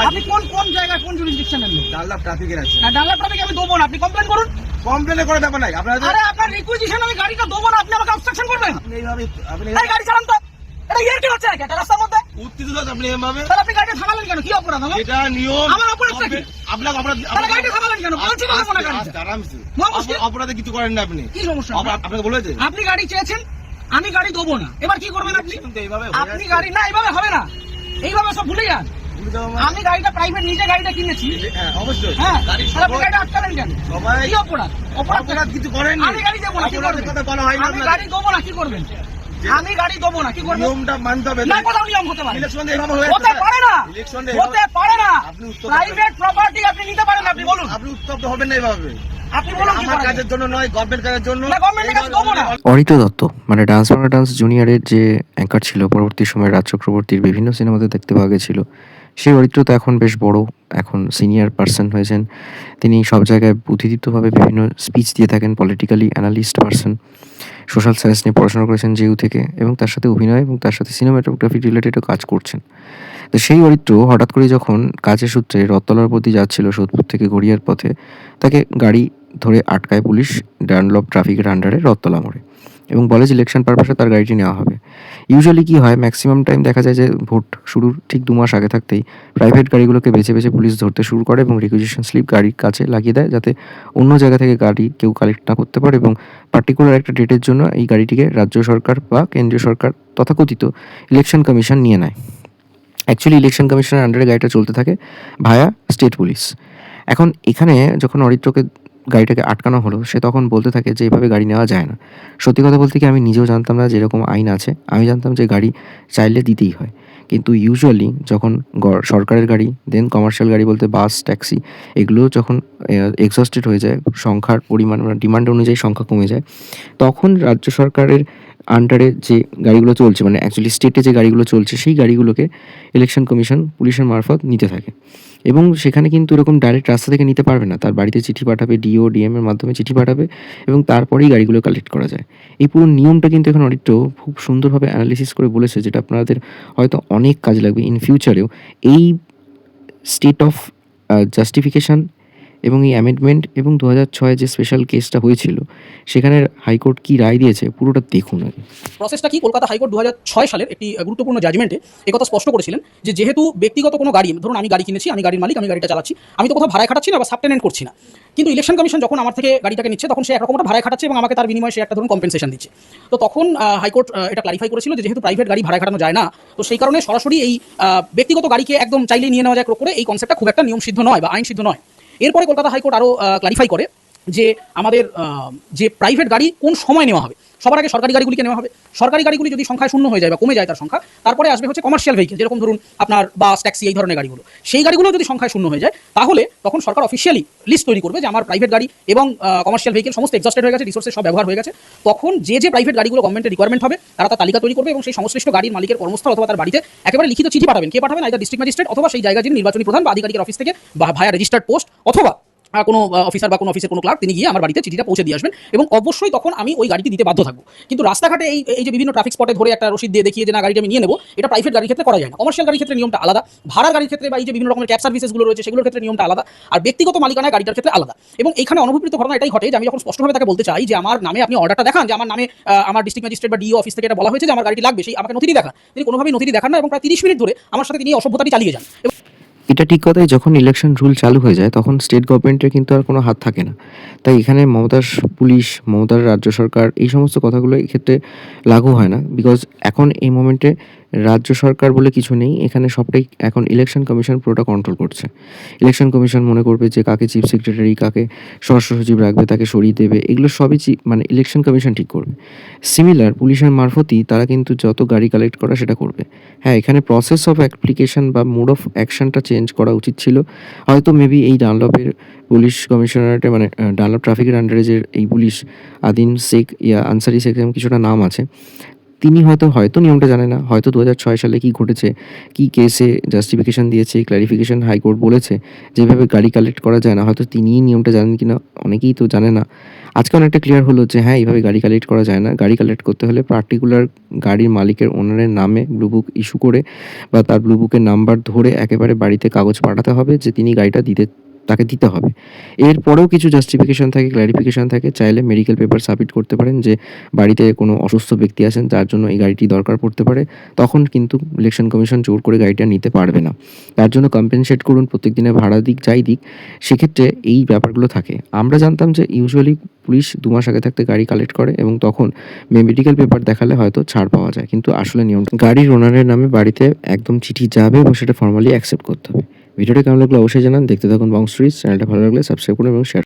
আপনি কোন কোন জায়গায় কোন জুরিসডিকশনের লোক? ডানলপ ট্রাফিকের আছে। না, ডানলপ ট্রাফিক আমি দেবো না, আপনি কমপ্লেন করুন। কমপ্লেনে করে ব্যাপার নাই আপনাদের। আরে আপনার রিকুইজিশন আমি গাড়িটা দেবো না, আপনি আমাকে অবস্ট্রাকশন করবেন। আপনি এইভাবে আপনি এই গাড়ি চালান তো, এটা ইয়ার কি হচ্ছে নাকি একটা রাস্তার মধ্যে? উত্তেজিত হচ্ছেন আপনি এভাবে। তাহলে আপনি গাড়িটা থামালেন কেন? কি অপরাধ আমার? এটা নিয়ম। আমার অপরাধটা কি? আপনার অপরাধ। তাহলে গাড়িটা থামালেন কেন? বলছি তো থামানো গাড়িটা। আরামসে। মহামুশকিল। অপরাধে কিছু করেন না আপনি। কি সমস্যা? আপনাকে বলেছে আপনি গাড়ি চেয়েছেন, আমি গাড়ি দেবো না, এবার কি করবেন আপনি? এইভাবে আপনি গাড়ি না, এইভাবে হবে না, এইভাবে সব ভুলে যান। আমি গাড়িটা প্রাইভেট নিজে গাড়িটা কিনেছি। হ্যাঁ অবশ্যই। হ্যাঁ, গাড়ি তাহলে আপনি গাড়িটা আটকালেন কেন? সবাই কি অপরাধ? অপরাধ কিছু করেন না। আমি গাড়ি দেবো না, কি অপরাধের করবেন? কথা বলা হয় না আমি আপনাদের। গাড়ি দেবো না, কি করবেন? আমি গাড়ি দেবো না, কি করবেন? নিয়মটা মানতে হবে। না, কোথাও নিয়ম হতে পারে না। ইলেকশনে এভাবে হয়ে হতে পারে না, ইলেকশনে হতে পারে না। আপনি উত্তর প্রাইভেট প্রপার্টি আপনি নিতে পারেন, আপনি বলুন, আপনি উত্তপ্ত হবেন না এইভাবে। আপনি বলুন কি আমার করেন? কাজের জন্য নয়, গভর্নমেন্ট কাজের জন্য। না, গভর্নমেন্টের কাছে দেবো না। অরিত্র দত্ত মানে ডান্স বাংলা ডান্স জুনিয়রের যে অ্যাঙ্কার ছিল, পরবর্তী সময়ে রাজ চক্রবর্তীর বিভিন্ন সিনেমাতে দেখতে পাওয়া গেছিল, সেই অরিত্র তো এখন বেশ বড়, এখন সিনিয়র পার্সন হয়েছেন। তিনি সব জায়গায় বুদ্ধিদীপ্তভাবে বিভিন্ন স্পিচ দিয়ে থাকেন, politically analyst person, social science নিয়ে পড়াশোনা করেছেন জেইউ থেকে, এবং তার সাথে অভিনয় এবং তার সাথে সিনেমাটোগ্রাফি রিলেটেডও কাজ করছেন। তো সেই অরিত্র হঠাৎ করে যখন কাজের সূত্রে রথতলার প্রতি যাচ্ছিল সোদপুর থেকে গড়িয়ার পথে, তাকে গাড়ি ধরে আটকায় পুলিশ ডানলপ ট্রাফিকের আন্ডারে রথতলা মোড়ে, এবং বলে যে ইলেকশন পারপাসে তার গাড়িটি নেওয়া হবে। ইউজুয়ালি কী হয়, ম্যাক্সিমাম টাইম দেখা যায় যে ভোট শুরুর ঠিক 2 মাস আগে থাকতেই প্রাইভেট গাড়িগুলোকে বেছে বেছে পুলিশ ধরতে শুরু করে এবং রিকুইজিশন স্লিপ গাড়ির কাছে লাগিয়ে দেয়, যাতে অন্য জায়গা থেকে গাড়ি কেউ কালেক্ট না করতে পারে, এবং পার্টিকুলার একটা ডেটের জন্য এই গাড়িটিকে রাজ্য সরকার বা কেন্দ্রীয় সরকার তথাকথিত ইলেকশন কমিশন নিয়ে নেয়। অ্যাকচুয়ালি ইলেকশন কমিশনের আন্ডারে গাড়িটা চলতে থাকে ভায়া স্টেট পুলিশ। এখন এখানে যখন অরিত্রকে গাড়িটাকে আটকানো হলো, সে তখন বলতে থাকে যে এভাবে গাড়ি নেওয়া যায় না। সত্যি কথা বলতে কি, আমি নিজেও জানতাম না যে এরকম আইন আছে। আমি জানতাম যে গাড়ি চাইলে দিতেই হয়, কিন্তু ইউজুয়ালি যখন সরকারের গাড়ি, দেন কমার্শিয়াল গাড়ি বলতে বাস, ট্যাক্সি, এগুলো যখন এক্সস্টেড হয়ে যায়, সংখ্যার পরিমাণ মানে ডিমান্ড অনুযায়ী সংখ্যা কমে যায়, তখন রাজ্য সরকারের আন্ডারে যে গাড়িগুলো চলছে, মানে অ্যাকচুয়ালি স্টেটে যে গাড়িগুলো চলছে, সেই গাড়িগুলোকে ইলেকশন কমিশন পুলিশের মারফত নিতে থাকে। এবং সেখানে কিন্তু এরকম ডাইরেক্ট রাস্তা থেকে নিতে পারবে না, তার বাড়িতে চিঠি পাঠাবে, ডিও ডিএম এর মাধ্যমে চিঠি পাঠাবে, এবং তারপরেই গাড়িগুলো কালেক্ট করা যায়। এই পুরো নিয়মটা কিন্তু এখন অরিত্র খুব সুন্দরভাবে অ্যানালিসিস করে বলেছে, যেটা আপনাদের হয়তো অনেক কাজে লাগবে ইন ফিউচারেও। এই স্টেট অফ জাস্টিফিকেশান এবং এই অ্যামেন্ডমেন্ট এবং 2006 যে স্পেশাল কেসটা হয়েছিল, সেখানে হাইকোর্ট কী রায় দিয়েছে পুরোটা দেখুন আগে। প্রসেসটা কি, কলকাতা হাইকোর্ট 2006 সালের একটি গুরুত্বপূর্ণ জাজমেন্টে একথা স্পষ্ট করেছিলেন যে যেহেতু ব্যক্তিগত কোনো গাড়ি, ধরুন আমি গাড়ি কিনেছি, আমি গাড়ির মালিক, আমি গাড়িটা চালাচ্ছি, আমি তো কোথাও ভাড়ায় খাটাচ্ছি না বা সাবটেনেন্ট করছি না, কিন্তু ইলেকশন কমিশন যখন আমার থেকে গাড়িটাকে নিচ্ছে তখন সে একরকম একটা ভাড়ায় খাটাচ্ছে এবং আমাকে তার বিনিময়ে সে একটা ধরুন কম্পেনসেশন দিচ্ছে। তো তখন হাইকোর্ট এটা ক্লারিফাই করেছিল যে যেহেতু প্রাইভেট গাড়ি ভাড়ায় খাটানো যায় না, তো সেই কারণে সরাসরি এই ব্যক্তিগত গাড়িকে একদম চাইলেই নিয়ে নেওয়া যায় ক্রোক করে, এই কনসেপ্টটা খুব একটা নিয়ম সিদ্ধ নয় বা আইন সিদ্ধ নয়। এরপরে কলকাতা হাইকোর্ট আরও ক্লারিফাই করে যে আমাদের যে প্রাইভেট গাড়ি কোন সময় নেওয়া হবে। সবার আগে সরকারি গাড়িগুলিকে নেওয়া হবে। সরকারি গাড়িগুলি যদি সংখ্যায় শূন্য হয়ে যায় বা কমে যায় তার সংখ্যা, তারপরে আসবে হচ্ছে কমার্শিয়াল ভেহিকেল, যেরকম ধরুন আপনার বাস, ট্যাক্সি, এই ধরনের গাড়িগুলো। সেই গাড়িগুলো যদি সংখ্যায় শূন্য হয়ে যায়, তাহলে তখন সরকার অফিসিয়ালি লিস্ট তৈরি করবে যে আমার প্রাইভেট গাড়ি এবং কমার্শিয়াল ভেহিকেল সমস্ত এক্সস্টেড হয়ে গেছে, রিসোর্সের সব ব্যবহার হয়ে গেছে। তখন যে প্রাইভেট গাড়িগুলো গভর্নমেন্টের রিকোয়ারমেন্ট হবে, তারা তার তালিকা তৈরি করবে এবং সেই সংশ্লিষ্ট গাড়ির মালিকের কর্মস্থল অথবা তার বাড়িতে একেবারে লিখিত চিঠি পাঠাবেন। কে পাঠাবেন? আইদার ডিস্ট্রিক্ট ম্যাজিস্ট্রেট অথবা সেই জায়গায় যিনি নির্বাচনী প্রধান বা আধিকারিকের অফিস থেকে বা ভায়া রেজিস্টার্ড পোস্ট অথবা কোনো অফিসার বা কোনো অফিসের কোনো ক্লার্ক, তিনি গিয়ে আমার বাড়িতে চিঠিটা পৌঁছে দিয়ে আসবেন এবং অবশ্যই তখন আমি ওই গাড়িটি দিতে বাধ্য থাকবো। কিন্তু রাস্তাঘাটে এই যে বিভিন্ন ট্রাফিক স্পটে ধরে একটা রসিদ দিয়ে দেখিয়ে যে না গাড়িটা আমি নিয়ে নেবো, এটা প্রাইভেট গাড়ির ক্ষেত্রে করা যায় না। কমার্শিয়াল গাড়ির ক্ষেত্রে নিয়মটা আলাদা, ভাড়ার গাড়ির ক্ষেত্রে বা এই যে বিভিন্ন রকমের ক্যাব সার্ভিসেসগুলো রয়েছে সেগুলোর ক্ষেত্রে নিয়মটা আলাদা, আর ব্যক্তিগত মালিকানায় গাড়িটার ক্ষেত্রে আলাদা। এবং এখানে অনুভূত ঘটনা এটাই ঘটে যে আমি যখন স্পষ্টভাবে তাকে বলতে চাই যে আমার নামে আপনি অর্ডারটা দেখান, যে আমার নামে আমার ডিস্ট্রিক্ট ম্যাজিস্ট্রেট বা ডিও অফিস থেকে এটা বলা হয়েছে যে আমার গাড়িটি লাগবে, সেই আমাকে নথিটি দেখান, তিনি কোনোভাবেই নথিটি দেখান না এবং প্রায় 30 মিনিট ধরে আমার সাথে তিনি অসভ্যতাটি চালিয়ে যান। এটা ঠিক কথাই, যখন ইলেকশন রুল চালু হয়ে যায় তখন স্টেট গভর্নমেন্টের কিন্তু আর কোনো হাত থাকে না। তাই এখানে মমতার পুলিশ, মমতার রাজ্য সরকার, এই সমস্ত কথাগুলো এই ক্ষেত্রে লাগু হয় না, বিকজ এখন এই মোমেন্টে রাজ্য সরকার বলে কিছু নেই, এখানে সবটাই এখন ইলেকশন কমিশন পুরোটা কন্ট্রোল করছে। ইলেকশন কমিশন মনে করবে যে কাকে চিফ সেক্রেটারি, কাকে স্বরাষ্ট্র সচিব রাখবে, তাকে সরিয়ে দেবে, এগুলো সবই মানে ইলেকশন কমিশন ঠিক করবে। সিমিলার পুলিশের মারফতই তারা কিন্তু যত গাড়ি কালেক্ট করা সেটা করবে। হ্যাঁ, এখানে প্রসেস অফ অ্যাপ্লিকেশন বা মোড অফ অ্যাকশনটা চেঞ্জ করা উচিত ছিল। হয়তো মেবি এই ডানলপের পুলিশ কমিশনারেটে, মানে ডানলপ ট্রাফিকের আন্ডারে যে এই পুলিশ আদিন শেখ ইয়া আনসারি শেখ এরকম কিছুটা নাম আছে, তিনি হয়তো নিয়মটা জানে না, হয়তো 2006 সালে কি ঘটেছে, কি কেসে জাস্টিফিকেশন দিয়েছে, ক্ল্যারিফিকেশন হাইকোর্ট বলেছে যেভাবে গাড়ি কালেক্ট করা যায় না, হয়তো তিনিই নিয়মটা জানেন কিনা, অনেকেই তো জানে না। আজকে অনেকটা ক্লিয়ার হলো যে হ্যাঁ, এইভাবে গাড়ি কালেক্ট করা যায় না। গাড়ি কালেক্ট করতে হলে পার্টিকুলার গাড়ির মালিকের ওনারের নামে ব্লু বুক ইস্যু করে বা তার ব্লু বুকের নাম্বার ধরে একেবারে বাড়িতে কাগজ পাঠাতে হবে যে তিনি গাড়িটা তাকে দিতে হবে। এরপরেও কিছু জাস্টিফিকেশন থাকে, ক্ল্যারিফিকেশন থাকে, চাইলে মেডিকেল পেপার সাবমিট করতে পারেন যে বাড়িতে কোনো অসুস্থ ব্যক্তি আছেন যার জন্য এই গাড়িটি দরকার পড়তে পারে, তখন কিন্তু ইলেকশন কমিশন জোর করে গাড়িটা নিতে পারবে না। তার জন্য কম্পেনসেট করুন, প্রত্যেক দিনের ভাড়া দিক যাই দিক, সেক্ষেত্রে এই ব্যাপারগুলো থাকে। আমরা জানতাম যে ইউজুয়ালি পুলিশ 2 মাস আগে থাকতে গাড়ি কালেক্ট করে এবং তখন মেডিকেল পেপার দেখালে হয়তো ছাড় পাওয়া যায়, কিন্তু আসলে নিয়ম গাড়ির ওনারের নামে বাড়িতে একদম চিঠি যাবে এবং সেটা ফর্মালি অ্যাকসেপ্ট করতে হবে। ভিডিওটা কেমন লাগলো অবশ্যই জানান। দেখতে থাকুন বং স্টোরিজ। চ্যানেলটা ভালো লাগলে সাবস্ক্রাইব করুন এবং শেয়ার